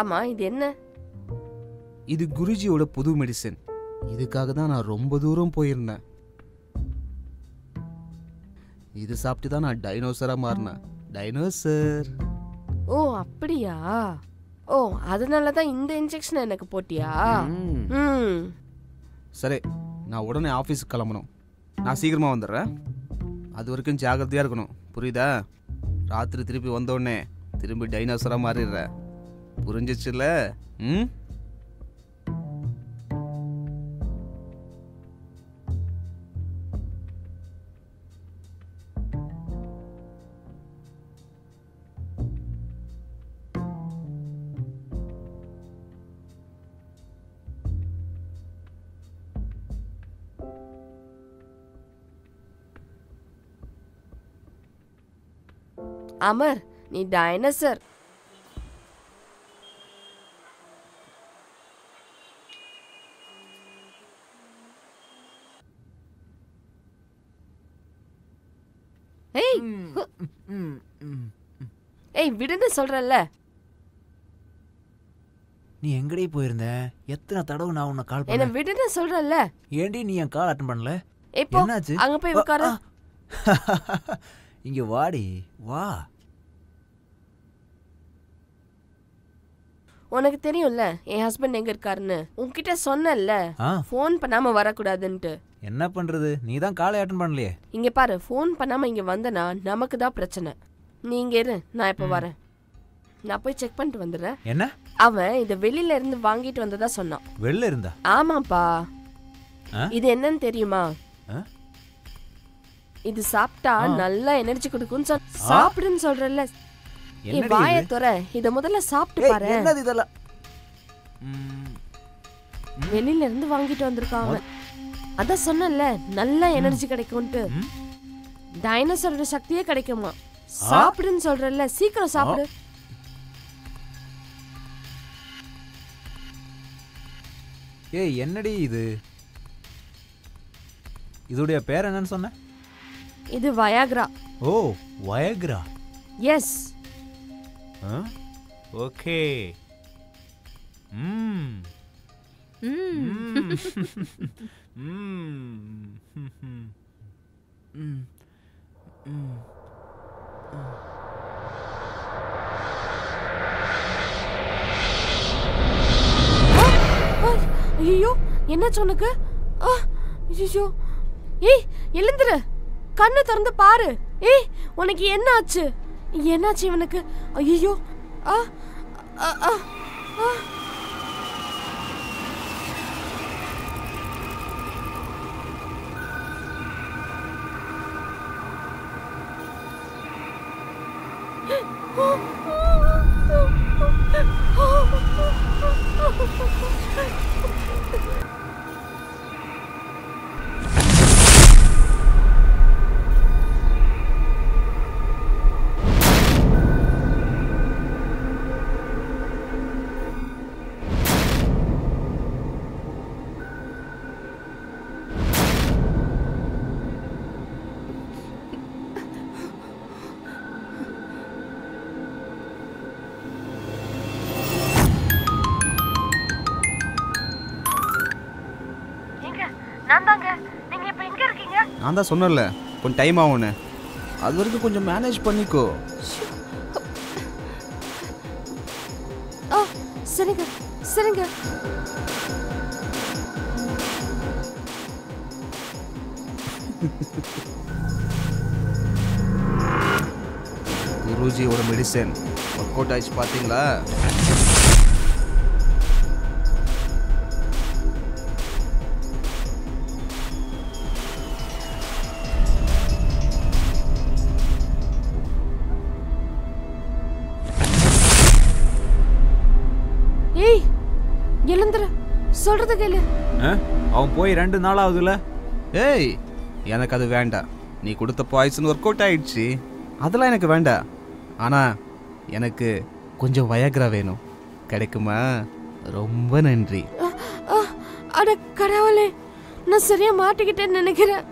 ஆமா, இது என்ன? இது குருஜியோட புது மெடிசன். இதுக்காக தான் நான் ரொம்ப தூரம் போயிருந்தேன். இது சாப்பிட்டு தான் நான் டைனோசரா மாறினேன். டைனோசர். ஓ அப்படியா? ஓ அதனால தான் இந்த இன்ஜெக்ஷன் எனக்கு போட்டியா? சரி, நான் உடனே ஆஃபீஸுக்கு கிளம்பணும். நான் சீக்கிரமாக வந்துடுறேன். அது வரைக்கும் ஜாகிரதையாக இருக்கணும், புரியுதா? ராத்திரி திருப்பி வந்தோடனே திரும்பி டைனோசராக மாறிடுற, புரிஞ்சிச்சுல்ல? அமர், நீ டைனோசர். ஏய் விடுன்னு சொல்றல்ல. நீ எங்கடி போயிருந்த? எத்தனை தடவை நான் உன்னை கால் என்ன விடுன்னு சொல்றல்ல. ஏண்டி நீ என் கால் அட்டன் பண்ணல? இப்போ அங்க போய் உட்காரு. இங்க வாடி, வா. உனக்கு தெரியும்ல என் ஹஸ்பண்ட் எங்க இருக்காருன்னு. உன்கிட்ட சொன்னல போன் பண்ணாம வரக்கூடாதுன்ட்டு. என்ன பண்றது, நீ தான் காலை அட்டன் பண்ணலையே. இங்க பாரு, போன் பண்ணாம இங்க வந்தனா நமக்கு தான் பிரச்சனை. நீ இங்க இரு, நான் இப்ப வரேன். நான் போய் செக் பண்ணிட்டு வந்துடுறேன். என்ன? அவன் இத வெளியில இருந்து வாங்கிட்டு வந்ததா சொன்னான். வெளில இருந்தா? ஆமாப்பா. இது என்னன்னு தெரியுமா? இது சாப்பிட்டா நல்லா எனர்ஜி கொடுக்கும். சாப்பிடுன்னு சொல்றல. நீ வாய தர, இத முதல்ல சாப்பிட்டு பாரு. என்னது இதெல்லாம்? வெளியில இருந்து வாங்கிட்டு வந்திருக்காங்க. அத சொன்னல, நல்ல எனர்ஜி கிடைக்கும்ட்டு. டைனோசரோட சக்தியே கிடைக்குமா. சாப்பிடுன்னு சொல்றல, சீக்கிரம் சாப்பிடு. ஏய் என்னடி இது? இதோடைய பேர் என்னன்னு சொன்ன? இது வயாக்ரா. ஓ வயாக்ரா. எஸ். ஓகே. ஐயோ என்னாச்சு உனக்கு? ஐயோ ஏய் எழுந்துரு, கண்ணை திறந்து பாரு. ஏய் உனக்கு என்ன ஆச்சு? என்னாச்சு இவனுக்கு? ஐயோ நான் தான் சொன்னல கொஞ்சம் டைம் ஆகும்னு. அது வரைக்கும் கொஞ்சம் மேனேஜ் பண்ணிக்கோ. சரிங்க சரிங்க. குருஜியோட மெடிசன் ஒர்க் அவுட் ஆயிடுச்சு பார்த்தீங்களா? ஏய் எழுந்துரு, சொல்றது கேளு. அவன் போய் 2 நாள் ஆகுதுல. ஏய் எனக்கு அது வேண்டாம். நீ கொடுத்த பாய்சன் ஒர்க் அவுட் ஆயிடுச்சு, அதெல்லாம் எனக்கு வேண்டாம். ஆனா எனக்கு கொஞ்சம் வயாக்ரா வேணும், கிடைக்குமா? ரொம்ப நன்றி. அட கடவுளே, நான் சரியா மாட்டிக்கிட்டேன்னு நினைக்கிறேன்.